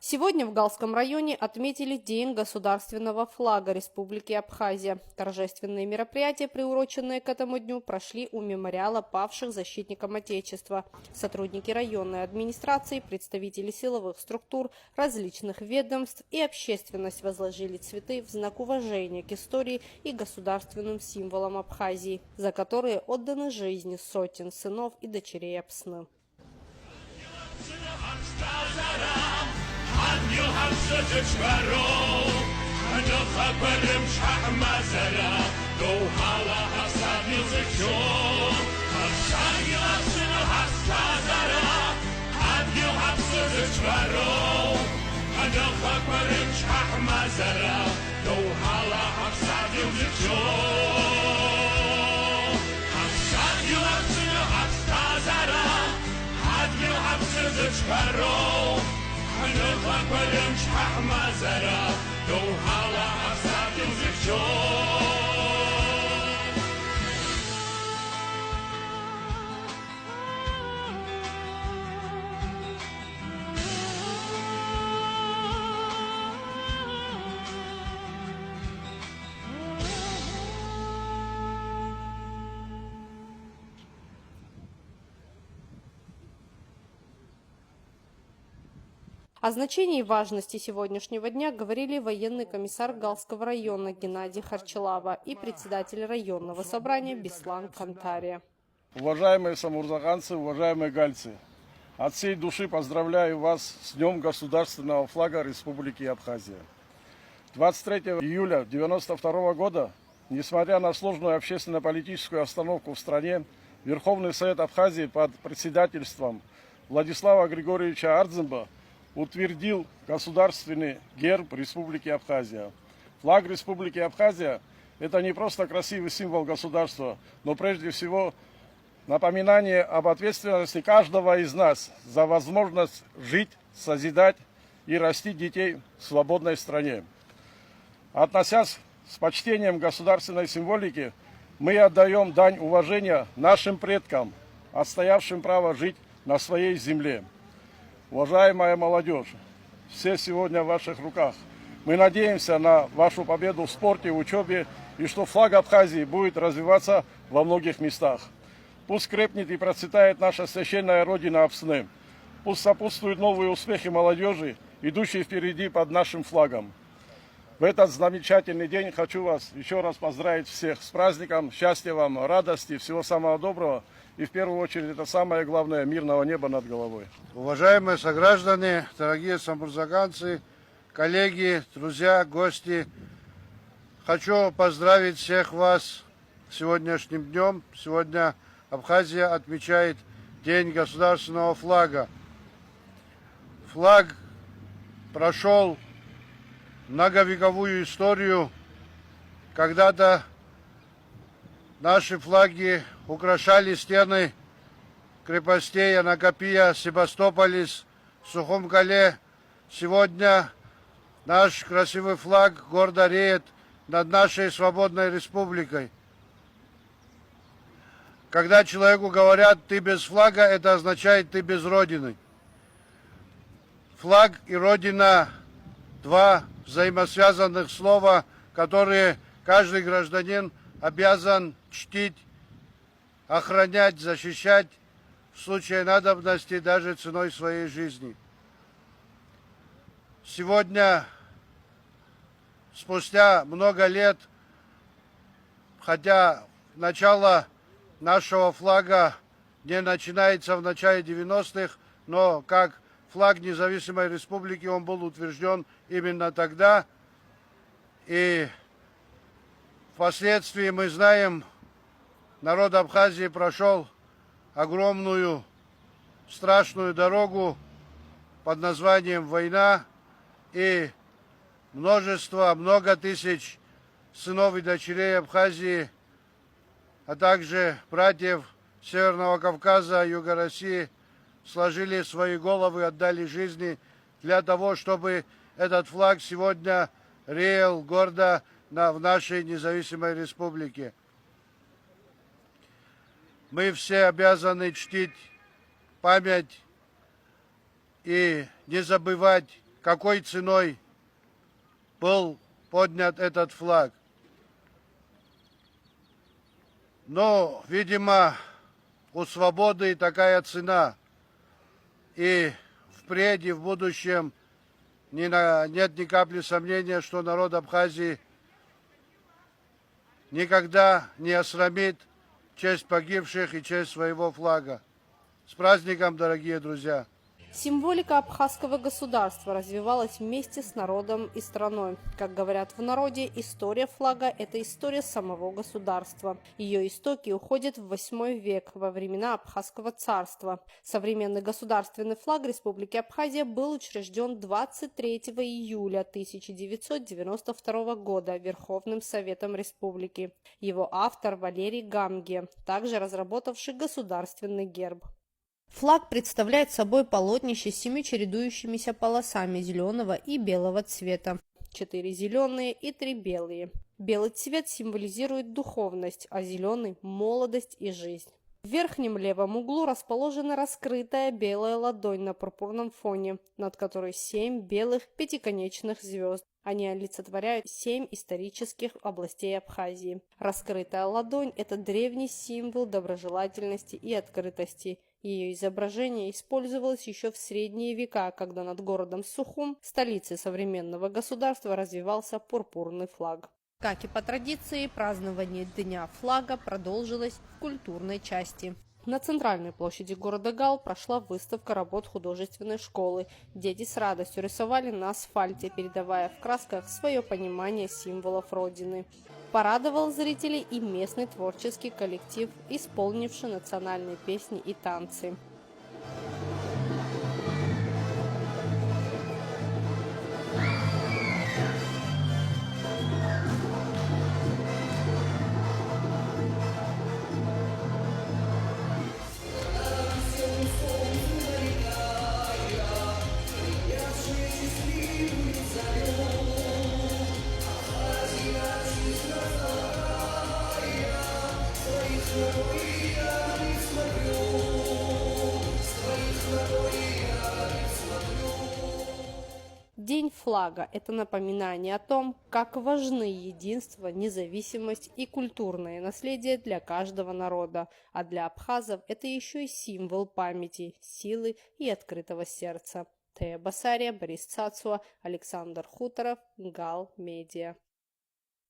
Сегодня в Галском районе отметили День государственного флага Республики Абхазия. Торжественные мероприятия, приуроченные к этому дню, прошли у мемориала павших защитникам Отечества. Сотрудники районной администрации, представители силовых структур, различных ведомств и общественность возложили цветы в знак уважения к истории и государственным символам Абхазии, за которые отданы жизни сотен сынов и дочерей Апсны. О значении и важности сегодняшнего дня говорили военный комиссар Галского района Геннадий Харчелава и председатель районного собрания Беслан Кантария. Уважаемые самурзаганцы, уважаемые гальцы, от всей души поздравляю вас с Днем государственного флага Республики Абхазия. 23 июля 1992 года, несмотря на сложную общественно-политическую обстановку в стране, Верховный Совет Абхазии под председательством Владислава Григорьевича Ардземба утвердил государственный герб Республики Абхазия. Флаг Республики Абхазия – это не просто красивый символ государства, но прежде всего напоминание об ответственности каждого из нас за возможность жить, созидать и растить детей в свободной стране. Относясь с почтением к государственной символике, мы отдаем дань уважения нашим предкам, отстоявшим право жить на своей земле. Уважаемая молодежь, все сегодня в ваших руках. Мы надеемся на вашу победу в спорте, в учебе и что флаг Абхазии будет развиваться во многих местах. Пусть крепнет и процветает наша священная родина Апсны. Пусть сопутствуют новые успехи молодежи, идущие впереди под нашим флагом. В этот замечательный день хочу вас еще раз поздравить всех с праздником. Счастья вам, радости, всего самого доброго. И в первую очередь, это самое главное, мирного неба над головой. Уважаемые сограждане, дорогие самурзаганцы, коллеги, друзья, гости, хочу поздравить всех вас с сегодняшним днем. Сегодня Абхазия отмечает День государственного флага. Флаг прошел многовековую историю. Когда-то наши флаги украшали стены крепостей Анакапия, Себастополис, Сухумкале. Сегодня наш красивый флаг гордо реет над нашей свободной республикой. Когда человеку говорят «ты без флага», это означает «ты без Родины». Флаг и Родина – два взаимосвязанных слова, которые каждый гражданин обязан чтить, охранять, защищать в случае надобности даже ценой своей жизни. Сегодня, спустя много лет, хотя начало нашего флага не начинается в начале 90-х, но как флаг независимой республики он был утвержден именно тогда. И впоследствии мы знаем, народ Абхазии прошел огромную, страшную дорогу под названием война, и много тысяч сынов и дочерей Абхазии, а также братьев Северного Кавказа, Юга России, сложили свои головы, отдали жизни для того, чтобы этот флаг сегодня реял гордо в нашей независимой республике. Мы все обязаны чтить память и не забывать какой ценой был поднят этот флаг. Но, видимо, у свободы такая цена. И впредь и в будущем нет ни капли сомнения, что народ Абхазии никогда не осрамит честь погибших и честь своего флага. С праздником, дорогие друзья! Символика абхазского государства развивалась вместе с народом и страной. Как говорят в народе, история флага – это история самого государства. Ее истоки уходят в VIII век, во времена Абхазского царства. Современный государственный флаг Республики Абхазия был учрежден 23 июля 1992 года Верховным Советом Республики. Его автор Валерий Гамге, также разработавший государственный герб. Флаг представляет собой полотнище с 7 чередующимися полосами зеленого и белого цвета. 4 зеленые и 3 белые. Белый цвет символизирует духовность, а зеленый – молодость и жизнь. В верхнем левом углу расположена раскрытая белая ладонь на пурпурном фоне, над которой 7 белых пятиконечных звезд. Они олицетворяют 7 исторических областей Абхазии. Раскрытая ладонь – это древний символ доброжелательности и открытости. Ее изображение использовалось еще в средние века, когда над городом Сухум, столицей современного государства, развивался пурпурный флаг. Как и по традиции, празднование Дня флага продолжилось в культурной части. На центральной площади города Гал прошла выставка работ художественной школы. Дети с радостью рисовали на асфальте, передавая в красках свое понимание символов Родины. Порадовал зрителей и местный творческий коллектив, исполнивший национальные песни и танцы. День флага – это напоминание о том, как важны единство, независимость и культурное наследие для каждого народа, а для абхазов это еще и символ памяти, силы и открытого сердца. Тея Басария, Борис Цацуа, Александр Хуторов, Гал Медиа.